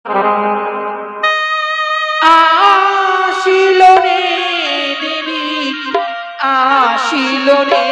আসিল রে দেবী আসিল রে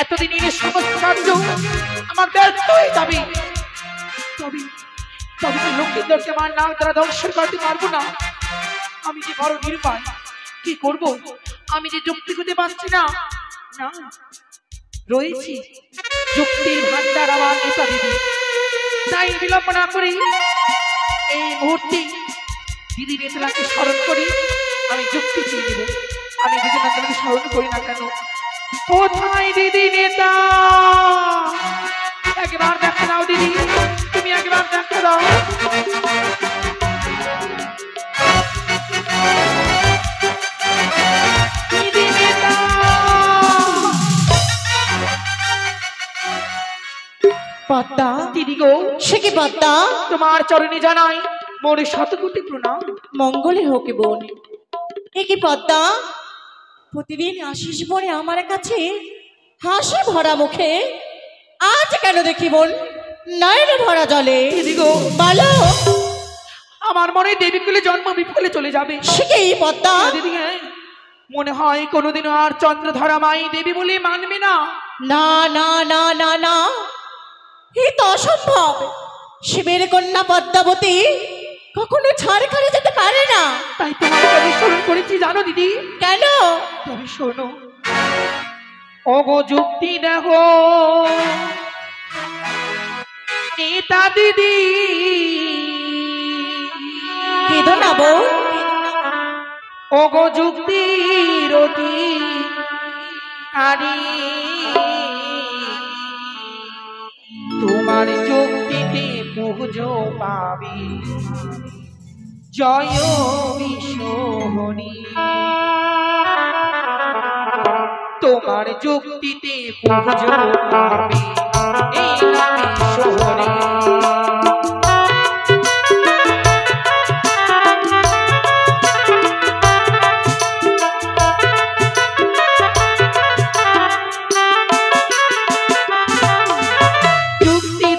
এতদিন এই সমস্ত কাণ্ড আমার ব্যর্থ হয়ে যাবে। তবে তবে তো লক্ষ্মীধরকে আমার নাম দ্বারা ধ্বংস করতে পারবো না। আমি যে বড় নির্বাণ, কি করব? আমি যে যুক্তি খুঁজে পাচ্ছি না। না রয়েছি যুক্তির ভান্ডার আমার নেতা দিদি। তাই বিলম্ব না করি এই মুহূর্তে দিদি নেতাকে স্মরণ করি। আমি যুক্তি চেয়ে নেব। আমি দিদি নেতাকে স্মরণ করি না কেন? কোথায় দিদি নেতা? একবার দেখা দাও দিদি, তুমি একবার দেখা দাও। দিদি নেতা পদ্মা, দিদি গো। সে কি পদ্মা? তোমার চরণে জানাই মোর শতকোটি প্রণাম। মঙ্গলে হোক বোন। এ কি পদ্মা, প্রতিদিন আসিস বনে আমার কাছে হাসি ভরা মুখে, আজ কেন দেখি বোন নয়নে ভরা জলে? দিদি গো বলো। আমার মনে দেবীকুলে জন্ম বিফলে চলে যাবে। সে কি পদ্মা? দিদি মনে হয় কোনোদিনও আর চন্দ্রধরা মাই দেবী বলে মানবে না। না না না না না, এ তো অসম্ভব। শিবের কন্যা পদ্মাবতী কখনো ছাড় করে যেতে পারে না। তাই তোমাকে আমি স্মরণ করেছি জানো দিদি। কেন? তবে শোনো, ওগো যুক্তি দেখো নেতা দিদি, কেঁদো না বউ। ওগো যুক্তির অধিকারী, তোমার যুক্তিতে পুজো পাবি জয় বিশ্বহরি। তোমার যুক্তিতে পুজো পাবি এই নামে শহরে। যুক্তি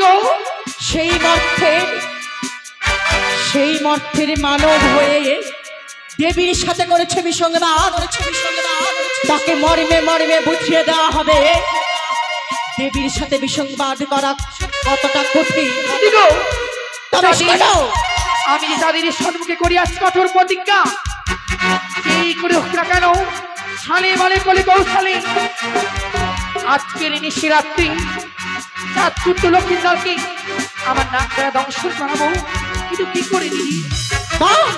গো সেই মর্থের মানব হয়ে দেবীর সাথে করেছে বিসংবাদ, তাকে মর্মে মর্মে বুঝিয়ে দেওয়া হবে দেবীর সাথে বিসংবাদ করা কতটা কঠিন। দিদি গো, তবে শোনো, আমি যে তাদের সম্মুখে করি আজ কঠোর প্রতিজ্ঞা, এই করে হোক না কেন সালে মানে কলে কৌশলে আজকের এই নিশিরাত্রি চাঁদপুত্র লক্ষ্মীন্দরকে আমার নাক দ্বারা দংশন করাবো। কিন্তু কি করে দিদি? বাহ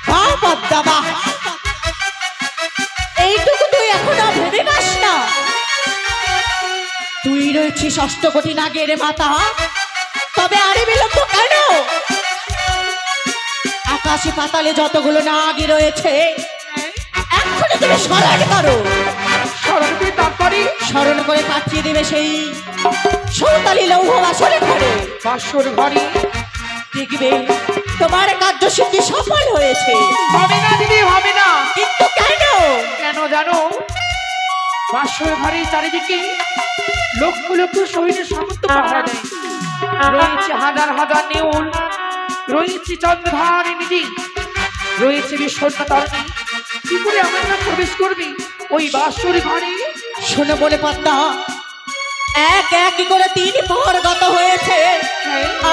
বাহ পদ্মা বাহ, এইটুকু তুই এখনো ভেবে পাস না? তুই রয়েছিস অষ্টকোটি নাগের মাতা, তবে আরে বিলম্ব কেন? আকাশে পাতালে যতগুলো নাগই রয়েছে এক্ষুনি তুমি স্মরণ করো। স্মরণ করে তারপরে স্মরণ করে পাঠিয়ে দেবে সেই সৌতালি লৌহ বাসরে ঘরে। বাসর ঘরে দেখবে তোমার কার্যসিদ্ধি সফল হয়েছে। হবে না দিদি, হবে না। কিন্তু কেন? কেন জানো? বাসর ঘরের চারিদিকে লক্ষ লক্ষ সৈন্যের সামর্থ্য পাহারা দেয়, রয়েছে হাজার হাজার নেউল, রয়েছে চন্দ্রধারী নিধি, রয়েছে বিশ্বর্ণ তারণী। কি করে আমার না প্রবেশ করবি ওই বাসর ঘরে? শোনো বলে পদ্মা, এক এক করে 3 প্রহর গত হয়েছে,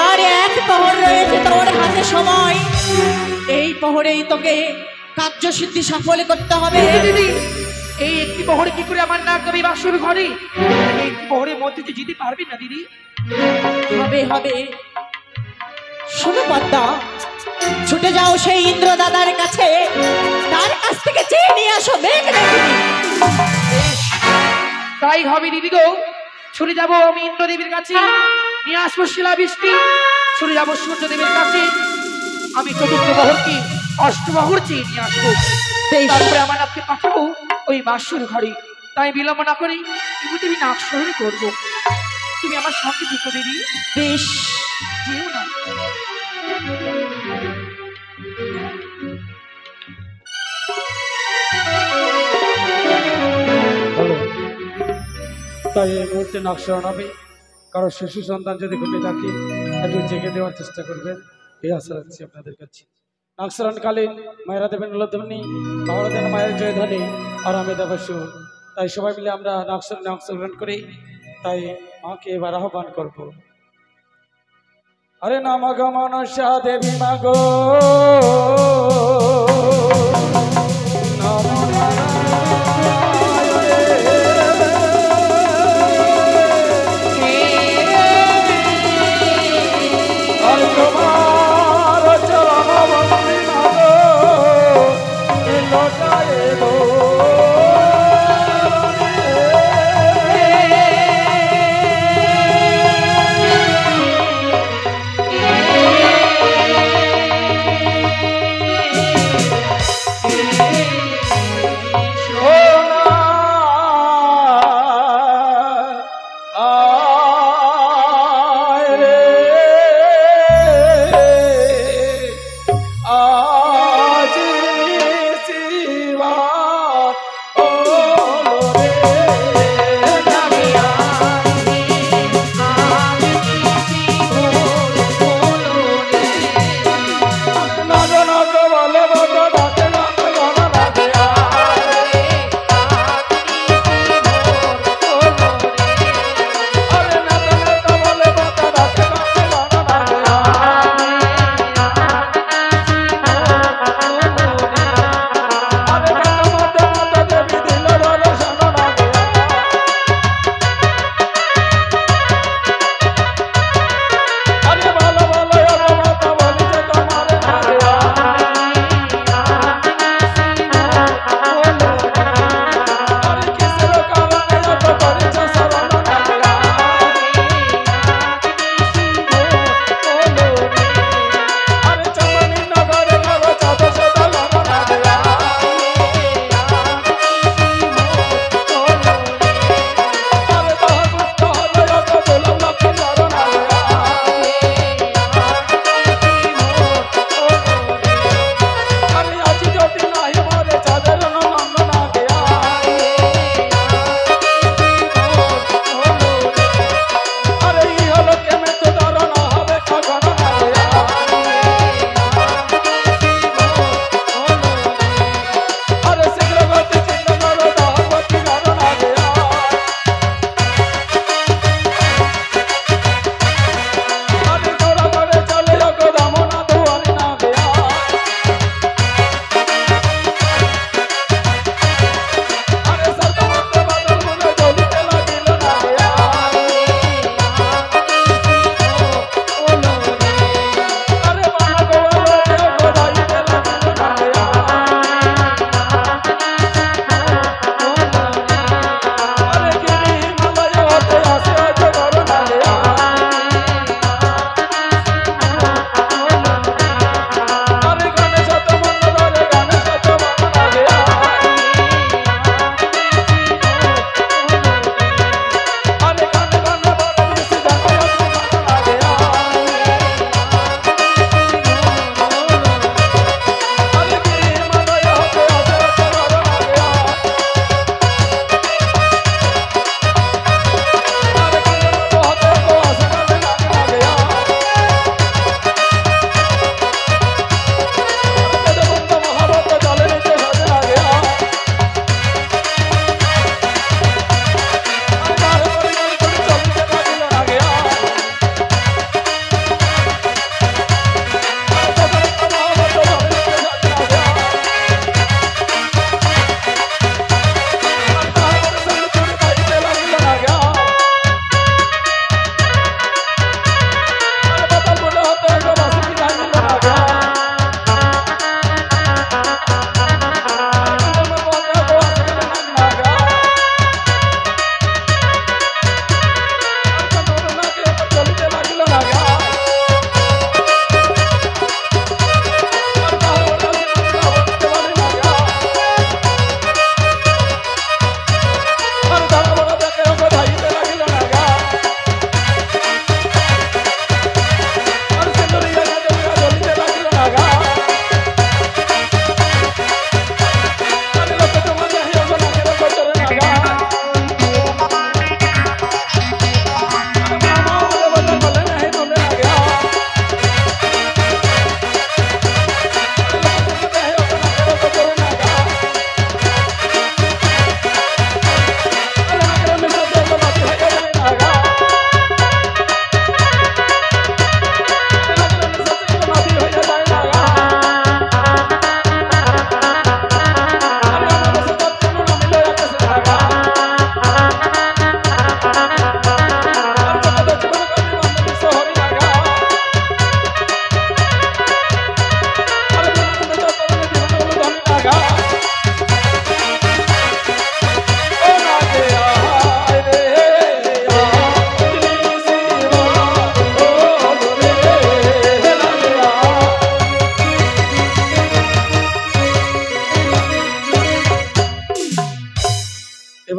আর এক প্রহর রয়েছে তোর হাতে সময়। এই প্রহরেই তোকে কার্যসিদ্ধি সফল করতে হবে। দিদি, এই একটি প্রহরে কি করে আমার না যাবে বাসর ঘরে? এই একটি প্রহরের মধ্যে তুই যেতে পারবি না দিদি। হবে হবে। শোনো পদ্মা, ছুটে যাও সেই ইন্দ্র দাদার কাছে, তার কাছ থেকে চেয়ে নিয়ে আসো মেঘ দেখিনি। তাই হবে দিদি গো। চলে যাবো আমি ইন্দ্রদেবীর কাছে, নিয়ে আসবো শিলাবৃষ্টি। চলে যাবো সূর্যদেবের কাছে, আমি চতুর্থ বহরকে অষ্টবহর চেয়ে নিয়ে আসবো। তারপরে আমার নাককে পাঠাবো ওই বাসর ঘরে। তাই বিলম্ব না করে ইতিমধ্যে নাক স্মরণ করবো। তুমি আমার সঙ্গে থেকো দিদি। বেশ, যেও না। হলো তাই এই মুহূর্তে নাকশরণ হবে। কারো শিশু সন্তান যদি ঘুমিয়ে থাকে একটু জেগে দেওয়ার চেষ্টা করবেন, এই আশা রাখছি আপনাদের কাছে। নাকশরণকালীন মায়েরা দেবেন উল্লধ্বনি, বাংলা দেন মায়ের জয়ধ্বনি, আর আমি দেব সুর। তাই সবাই মিলে আমরা নাকশরণে অংশগ্রহণ করি। তাই মাকে এবার আহ্বান করব। আরে নাম গো মনসা দেবী মাগো, নমো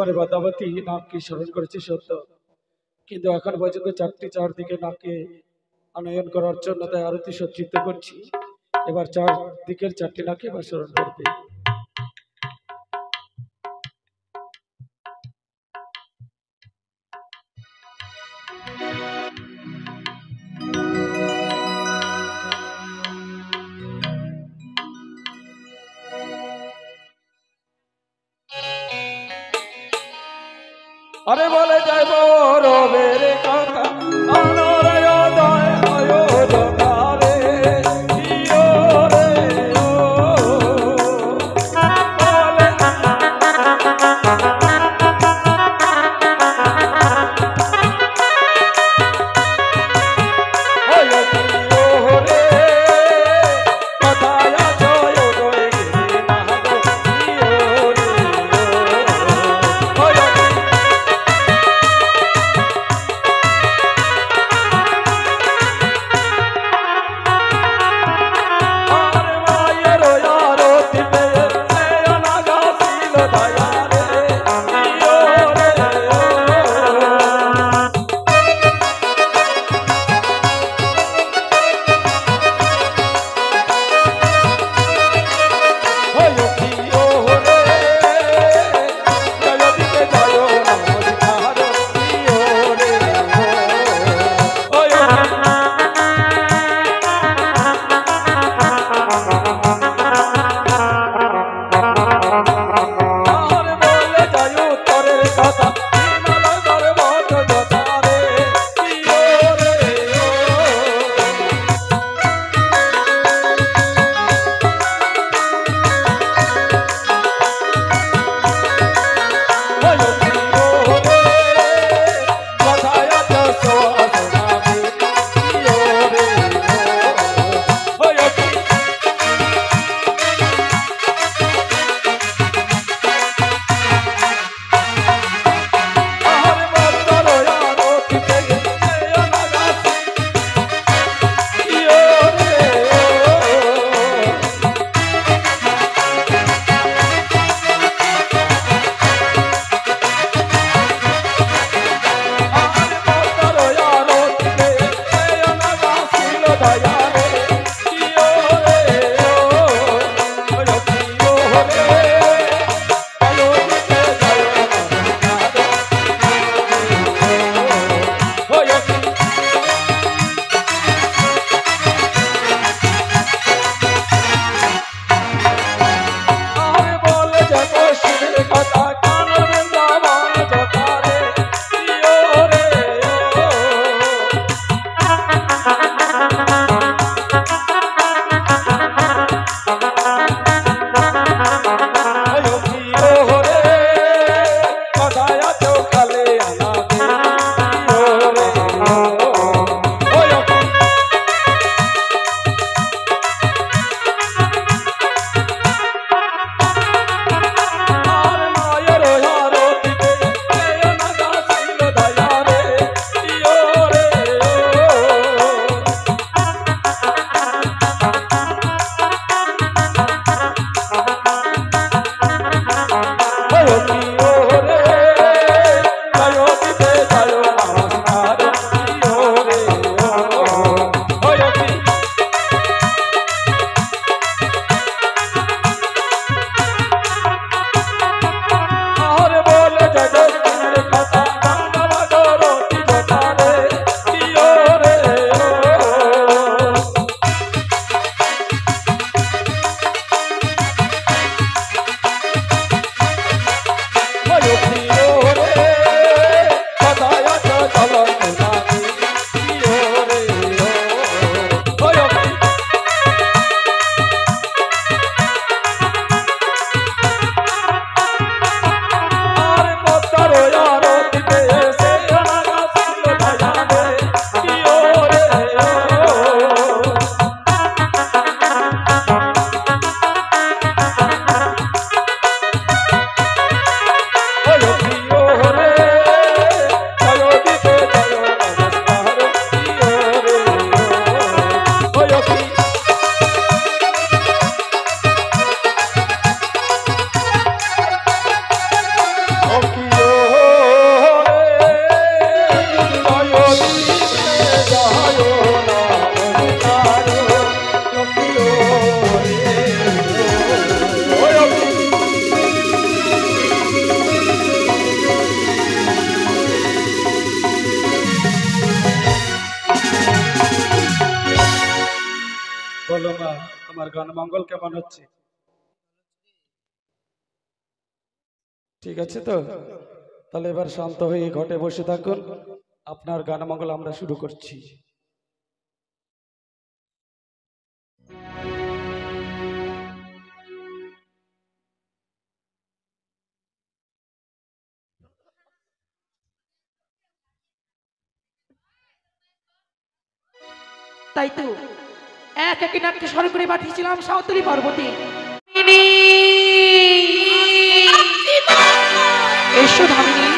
এবারে পদ্মাবতী নামকে স্মরণ করেছি সত্য, কিন্তু এখন পর্যন্ত চারদিকে নামকে আনয়ন করার জন্য তাই আরতি সজ্জিত করছি। এবার চারদিকের চারটি নামকে এবার স্মরণ করবে। আরে বলে যাইব রবের কথা অনরয় দয় হয় জগারে ইয়ো রে ও বলে হয় ইয়ো রে কথায় জয় গয়ে না গো ইয়ো রে ও হয় বলো মা, তোমার গান মঙ্গল কেমন হচ্ছে? ঠিক আছে তো? তাহলে এবার শান্ত হয়ে ঘটে বসে থাকুন, আপনার গান মঙ্গল আমরা শুরু করছি। তাই তো এক একে নাককে স্মরণ করে পাঠিয়েছিলাম সাঁওতালি পর্বতে। এসো ধামিনী।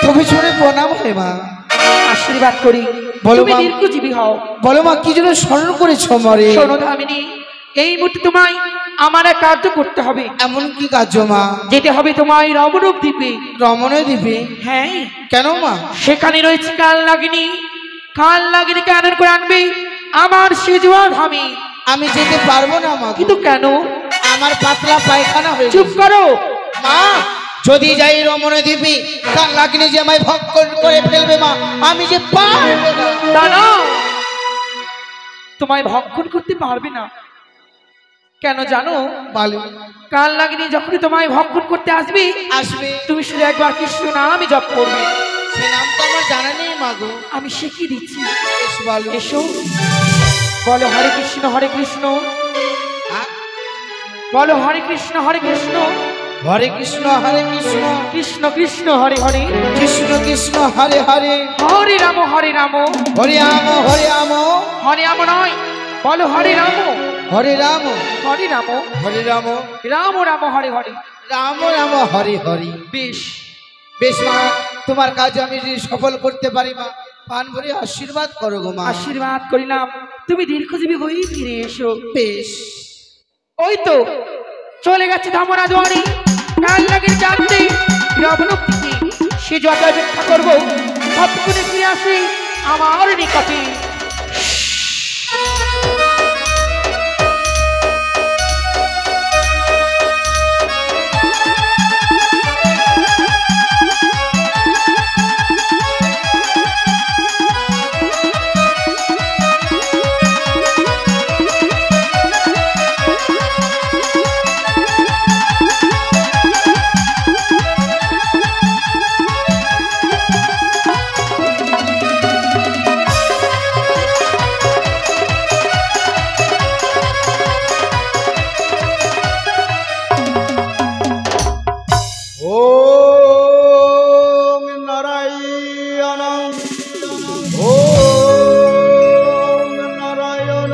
তবে শুনে প্রণাম হয় মা। আশীর্বাদ করি বলো তুমি মা। দীর্ঘজীবী হও। বলো মা, কি জন্য স্মরণ করেছ মরে? শোনো ধামিনী, এই মুহূর্তে তোমায় আমার এক কার্য করতে হবে। এমন কি কার্য মা? যেতে হবে তোমায় রমরূপ দ্বীপে। রমণে দিবে? হ্যাঁ, কেন মা? সেখানে রয়েছে কাল লাগিনী। কাল লাগিনীকে আনন্দ করে আনবে আমার সেজুয়া ধামি। আমি যেতে পারবো না মা। কিন্তু কেন? আমার পাতলা পায়খানা হয়ে চুপ গেছে। করো মা, যদি যাই রমণে দিবি, কাল লাগিনি যে আমায় ভক্ষণ করে ফেলবে মা, আমি যে পারবো না। দাঁড়া, তোমায় ভক্ষণ করতে পারবে না। কেন জানো? বলো। কাল লাগিনী যখনই তোমায় ভক্ষণ করতে আসবে, আসবে। তুমি শুধু একবার কৃষ্ণ নামই জপ করবে। সে নাম তো আমার জানা নেই মা গো। আমি শিখিয়ে দিচ্ছি। এসো বলো। এসো, বলো হরে কৃষ্ণ হরে কৃষ্ণ, হ্যাঁ? বলো হরে কৃষ্ণ হরে কৃষ্ণ, হরে কৃষ্ণ হরে কৃষ্ণ, কৃষ্ণ কৃষ্ণ হরে হরে, কৃষ্ণ কৃষ্ণ হরে হরে, হরে রাম হরে রাম, হরে রাম হরে রাম, হরে রাম নয়, বলো হরে রাম, হরে রাম হরে রাম, হরে রাম, রাম রাম হরে হরে। রাম রাম হরে হরে। বেশ, বেশ মা, তোমার কাজ আমি যদি সফল করতে পারি মা, পান ভরে আশীর্বাদ করো গো মা। আশীর্বাদ করিলাম, তুমি দীর্ঘজীবী হয়েই ফিরে এসো। বেশ। ওই তো চলে গেছে ধামরা দুয়ারি, কাল লাগির যাত্রী রমরূপ থেকে। সে যত অপেক্ষা করবো ততক্ষণে ফিরে আসি আমার নিকটে। ওম নারায়ণ, ওম নারায়ণ,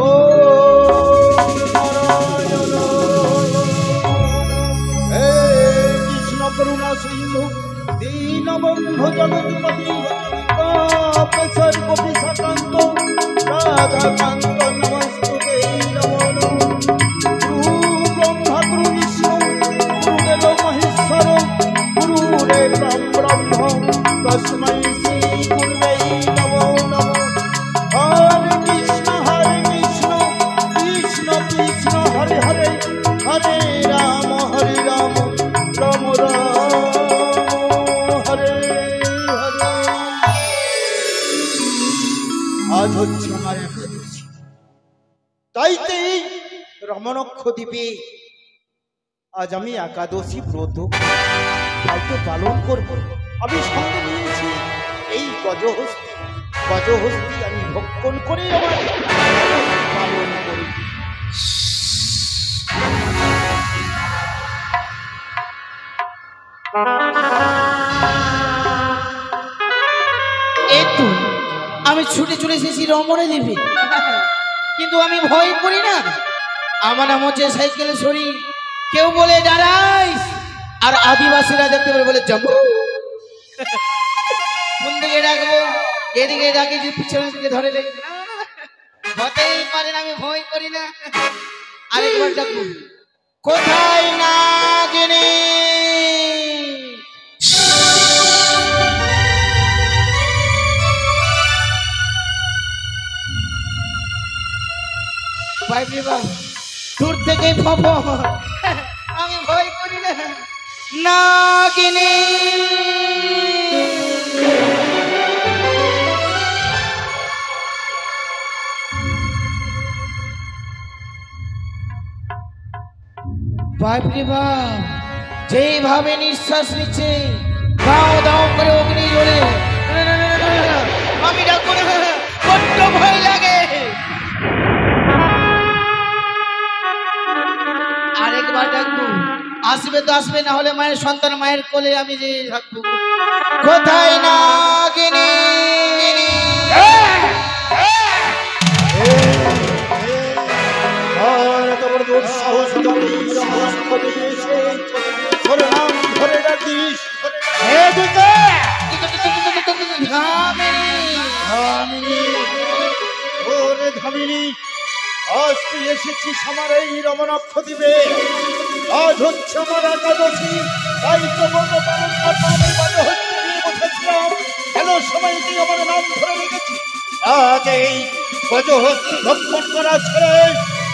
ওম নারায়ণ। হে কৃষ্ণ করুণা সিন্ধু দীনবন্ধু জগৎপতি, তাপসর কপি সকান্ত রাধাকান্ত নমস্তুতে নমো নমঃ। গুরু ব্রহ্মা গুরু বিষ্ণু গুরুদেব মহেশ্বর গুরুরেব ব্রহ্ম তস্मै শ্রী গুরুবে নমো নমঃ। হরে কৃষ্ণ কৃষ্ণ কৃষ্ণ হরে হরে, হরে রাম রাম রাম হরে হরে। আজ হচ্ছে আমার একাদশী, তাইতে রমণক্ষ দ্বীপে আজ আমি একাদশী ব্রত তাইতো পালন করব। আমি সঙ্গে নিয়েছি এই গজহস্তি। গজহস্তি আমি ভক্ষণ করে আমার একাদশী পালন করি। এই তো আমি ছুটে চলে এসেছি রমণে দিবে, কিন্তু আমি ভয় করি না। আমার নাম হচ্ছে সাইকেলে সরি, কেউ বলে দাঁড়াইস, আর আদিবাসীরা দেখতে পেলে বলে জম্মু। কোন দিকে ডাকবো? এদিকে ডাকি যে পিছনের দিকে ধরে লেগে হতেই পারে না, আমি ভয় করি না। আরেকবার ডাকবো, কোথায় না গেনে। বাইরে বাপ দূর থেকে পাবো আমি ভয় করি না নাগিনী বাপরে বাপ যেভাবে নিঃশ্বাস নিচ্ছে দাও দাও করে অগ্নি জ্বলে আমি ডাকবো না বড্ড ভয় লাগে আরেকবার ডাকবো আসবে তো আসবে না হলে মায়ের সন্তান মায়ের কোলে আমি যে থাকবো কোথায় নাগিনী আর এত বড় দুঃসাহস জানি রমণক্ষ দিবে এসে ধরে নাম ধরে ডাকিস হে দুতে ধামিনী ওরে ধামিনী আজ তুই এসেছিস আমার এই রমণক্ষ দিবে আজ হচ্ছে আমার একাদশী তাই তো বলবো পালন করবো আমি বাজে হচ্ছে নিয়ে বসেছিলাম হ্যালো সময় তুই আমার নাম ধরে রেখেছি আজ এই গজহস্তি ভক্ষণ করা ছেড়ে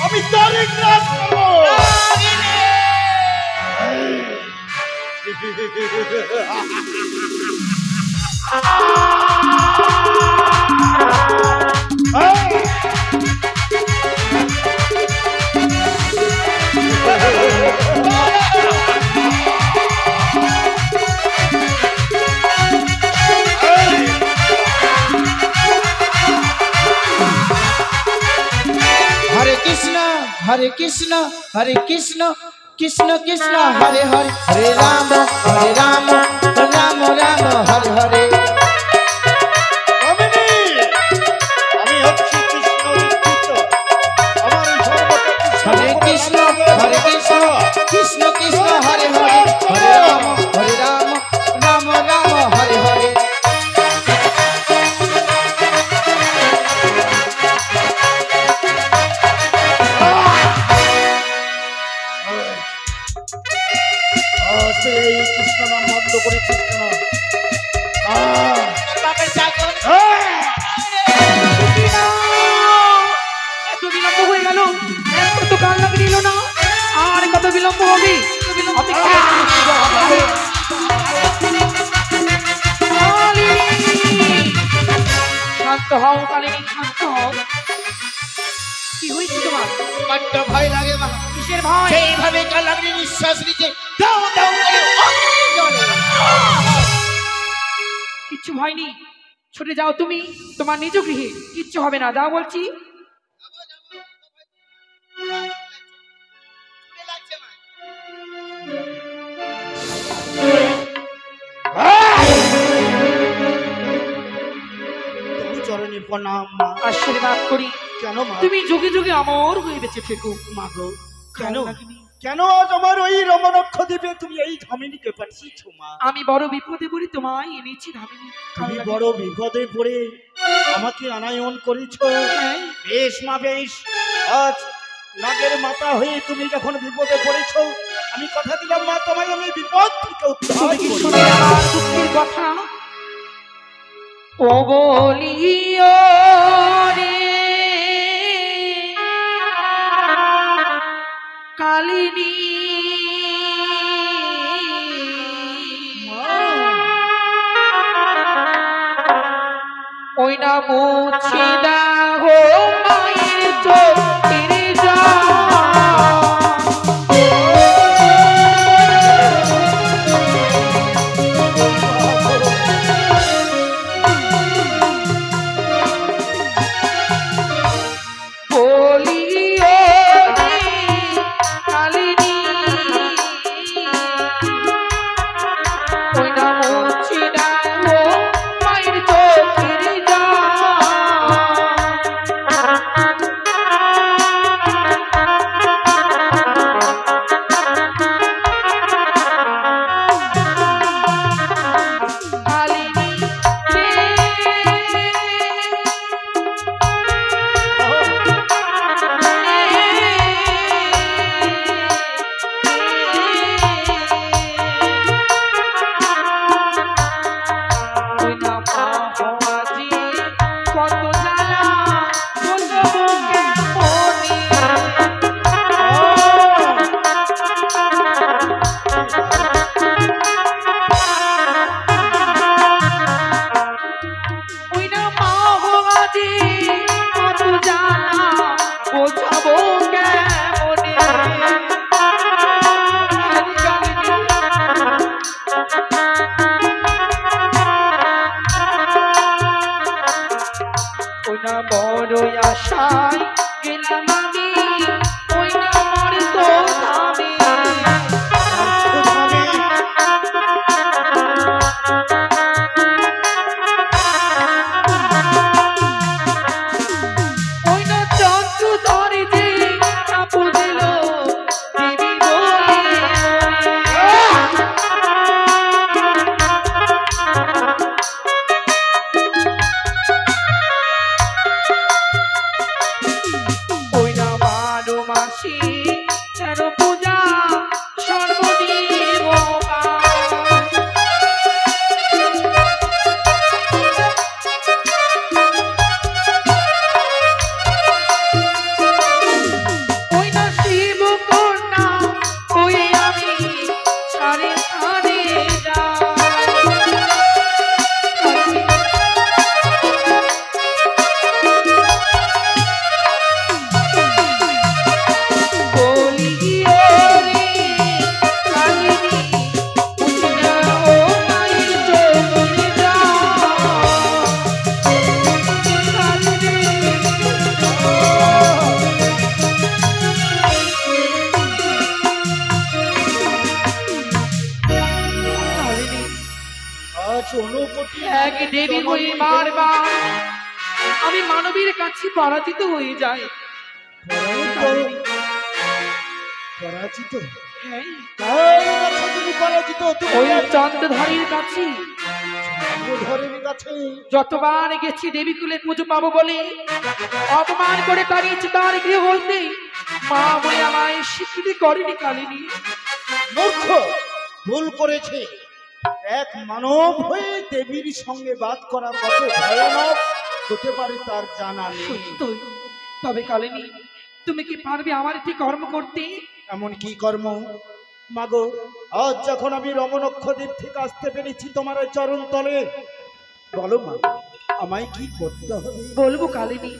আমি তারিখ রাত করবো हरे कृष्ण हरे कृष्ण कृष्ण कृष्ण हरे हरे हरे राम राम राम हरे हरे আমি হচ্ছি কৃষ্ণ দীক্ষিত আমার हरे कृष्ण कृष्ण कृष्ण हरे हरे हरे राम राम राम हरे हरे এই কৃষ্ণ নাম বন্ধ করেছিস কেন বাপের চাকর এত বিলম্ব হয়ে গেল এখন তো কাল লাগে নিল না আর কত বিলম্ব হবে অপেক্ষা শান্ত হও কালিনী শান্ত হও কি হয়েছে তোমার বড্ড ভয় লাগে মা কিসের ভয় সেইভাবে কালাগ্নি নিঃশ্বাস নিতে দাও দাও করে অগ্নি জ্বলে কিচ্ছু ভয় নেই ছুটে যাও তুমি তোমার নিজ গৃহে কিচ্ছু হবে না যাও বলছি তুমি চরণে প্রণাম মা আশীর্বাদ করি কেন মা তুমি যুগে যুগে অমর হয়ে বেঁচে থেকো মা গো কেন কালনাগিনী, কেন আজ আমার ওই রমণক্ষ দ্বীপে তুমি এই ধামিনীকে পাঠিয়েছো মা আমি বড় বিপদে পড়ে তোমায় এনেছি ধামিনী তুমি বড় বিপদে পড়ে আমাকে আনায়ন করেছো বেশ মা বেশ আজ নাগের মাথা হয়ে তুমি যখন বিপদে পড়েছো আমি কথা দিলাম মা তোমায় আমি বিপদ থেকে উদ্ধার তুমি কি করব। শুনে আমার দুঃখের কথা ও বলিও রে কালিনী ওই না মুছি দাও মায়ের চোখের বড়ই আশায় গেলাম আমি ওই না মর্ত ধামে। ওই না চন্দ্র ধরে যে কাপড় দিল দেবী বলে। ওই না 12 মাসে 13 পূজা সর্বদেব ওই না শিব কন্যা ওই আমি সারে সারে বলি রে কালিনী উঠিনা ও মাই চলে যা কালিনী। কালিনী আজ অনুপতি এক দেবী হয়ে বারবার আমি মানবীর কাছে পরাজিত হয়ে যাই। পরাজিত হ্যাঁ, কার কাছে তুমি পরাজিত? ওই চন্দ্রধারীর কাছে ধরের কাছে। যতবার গেছি দেবীকুলে পুজো পাবো বলে অপমান করে তাড়িয়েছি তার গৃহ বলতে মা বলে আমায় স্বীকৃতি করেনি কালিনী। মূর্খ, ভুল করেছে। এক মানব হয়ে দেবীর সঙ্গে বাদ করা কত ভয়ানক হতে পারে তার জানা নেই। সত্যই। তবে কালিনী তুমি কি পারবে আমার একটি কর্ম করতে? এমন কি কর্ম? মাগো, আজ যখন আমি রমণক্ষদ্বীপ থেকে আসতে পেরেছি তোমার ওই চরণ তলে, বলো মা, আমায় কি করতে হবে? বলবো কালিনী,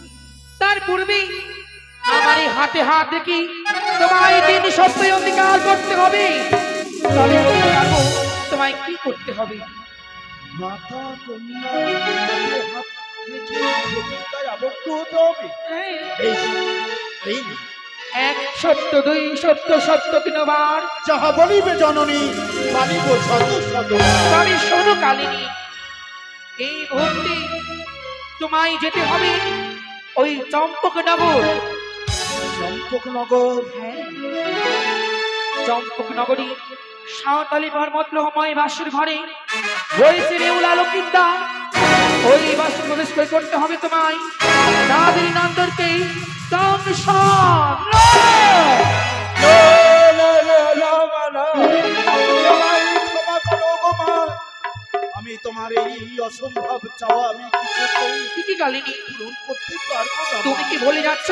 তার পূর্বেই আমার এই হাতে হাত দেখি তোমায় দিন সত্যই অঙ্গীকার করতে হবে। তবে বলতে পারবো তোমায় কি করতে হবে। মাতা কন্যা হাত রেখে প্রতিজ্ঞায় আবদ্ধ হতে হবে। হ্যাঁ, এই এই না, এক সত্য, দুই সত্য, সত্য তিনবার। যাহা বলিবে জননী মানিব শত শত। তবে শোনো কালিনী, এই মুহূর্তে তোমায় যেতে হবে ওই চম্পকনগর। চম্পকনগর? হ্যাঁ, চম্পকনগরী সাঁওতালি পর্বতময় বাসুর ঘরে রয়েছে রেউলা লক্ষিন্দা। ওই বাসুর প্রবেশ করতে হবে তোমায়। তাদের নন্দনকে দংশন। ক্ষমা করো গো মা, আমি তোমার এই অসম্ভব চাওয়া আমি কিছুতেই কি কালিনী, পূরণ করতে পারবো না। তুমি কি বলে যাচ্ছ?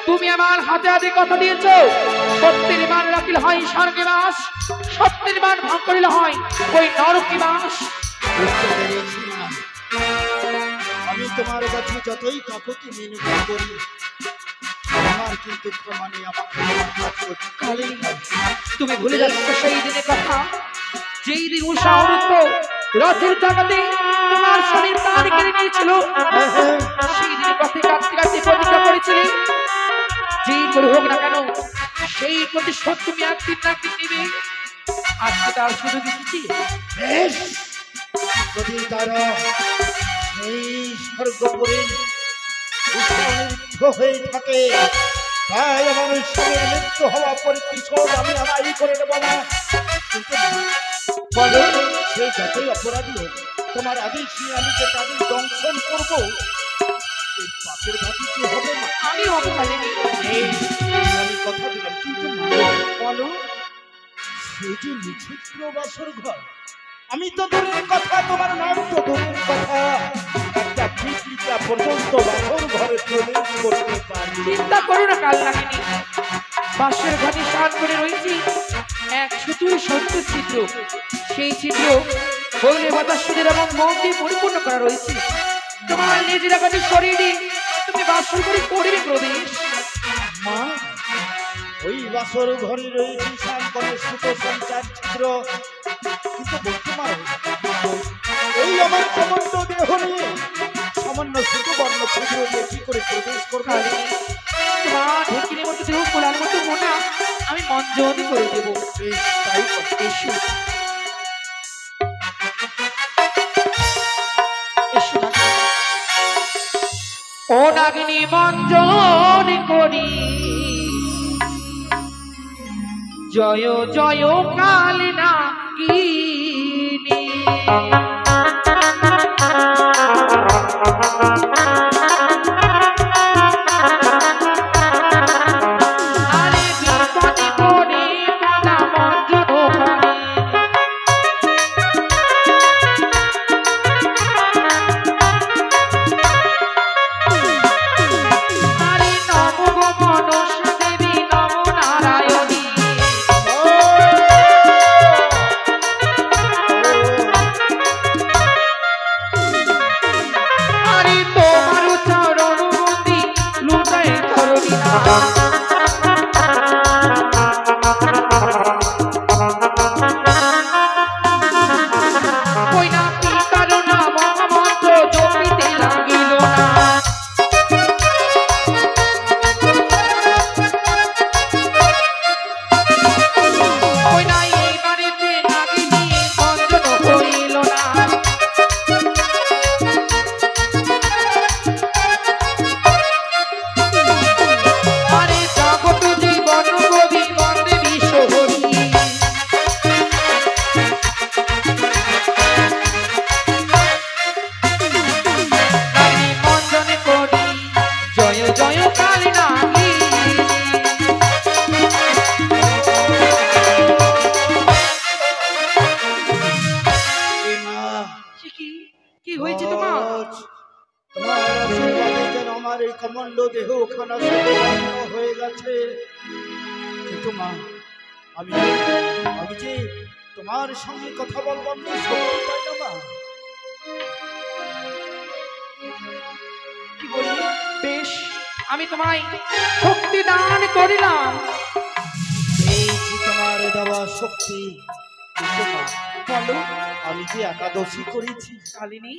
তুমি আমার হাতে হাতে কথা দিয়েছ, সত্যের মান রাখিল হয় স্বর্গে বাস, সত্যের মান ভাগ করিলে হয় ওই নরকে বাস। বুঝতে পেরেছি না, আমি তোমার কাছে যতই কাকুতি মিনতি করি, আমার কিন্তু প্রমাণে আমাকে তোমার কাজ করতে হবে। কালিনী, তুমি ভুলে যাচ্ছ সেই দিনের কথা, যেই দিন উষা অমৃত রথের জায়গাতে তোমার স্বামীর প্রাণ কেড়ে নিয়েছিল। সেই দিনের পথে কাঁদতে কাঁদতে প্রতিজ্ঞা করেছিলে, যেই করে হোক না কেন সেই প্রতিশোধ তুমি একদিন না একদিন নেবে। আজকে তার সুযোগ এসেছি। বেশ, যদি তারা সেই স্বর্গপুরী উৎসাহিত হয়ে থাকে, তাই আমার স্বামীর মৃত্যু হওয়া প্রতিশোধ আমি আমায় করে দেব না। কিন্তু বলো, সে যতই অপরাধী হোক, তোমার আদেশ নিয়ে আমি যে তাদের দংশন করব, এই পাপের ভাবি কি হবে না? আমি হব কালিনী। এই, আমি কথা দিলাম, কিন্তু বলো, সে যে নিছিদ্র বাসর ঘর, আমি তো দূরের কথা, তোমার নাম তো দূরের কথা, একটা পিপিলিকা পর্যন্ত বাসর ঘরে প্রবেশ করতে পারি। চিন্তা করো না কালনাগিনী, বাঁশের ঘাটে স্নান করে রয়েছি এক সুতুর সত্য চিত্র। সেই চিত্র বইলে বাতাসের এবং মন দিয়ে পরিপূর্ণ করা রয়েছে। তোমার নিজের কাছে শরীরে তুমি বাসর করে করিবে প্রবেশ। মা, ওই বাসর ঘরে রয়েছে শ্যামকণের সুতো সঞ্চার ছিদ্র, কিন্তু বলতে পারো, এই আমার সমন্ত দেহ নিয়ে সামান্য সুতো বর্ণ ছিদ্র দিয়ে কি অঞ্জন করে দেব। বেশ, তাই কর। এসো এসো নাগিনী। ও নাগিনী মঞ্জন করি জয় জয় কাল নাগিনী। আরে বিপদে পড়ে মনা মঞ্জন করে। আরে নম গো মনসা দেবী নম নারায়ণী। আরে তোমার চরণ বন্দি লুটাই চরণী না। কই না পিতার নাম মন্ত্র জপিতে লাগিল না। কই না এই বাড়িতে নাগিনী মঞ্জন হইল না। আরে জগৎ জীবন কবি বন্দে বিশ্বহরি। নাগিনী মঞ্জন করি জয় জয় কাল নাগিনী। এ মা, সে কি হয়েছে তোমার? আজ তোমার আশীর্বাদে যেন আমার এই কমণ্ড দেহ খানা সুপন্ন হয়ে গেছে। কিন্তু মা, আমি আমি যে তোমার সঙ্গে কথা বলবার তো শক্তি পাই না মা। কি বললি? বেশ, আমি তোমায় শক্তি দান করিলাম। এই যে তোমার দেওয়া শক্তি, কিন্তু মা, বলো আমি যে একাদশী করেছি। শালিনী,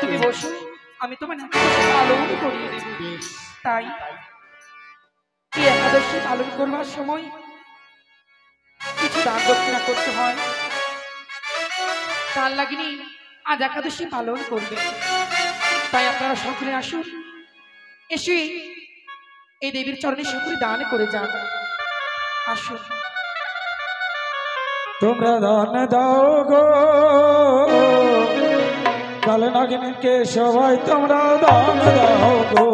তুমি বসো, আমি তোমার একাদশী পালন করিয়ে দেব। বেশ, তাই এই একাদশী পালন করবার সময় কিছু দান দক্ষিণা করতে হয়। তার লাগিনি আজ একাদশী পালন করবে। তাই আপনারা সকলে আসুন, এসে এই দেবীর চরণে সকলে দান করে যান। আসুন। তোমরা দান দাও গো কাল নাগিনীকে সবাই তোমরা দান দাও গো।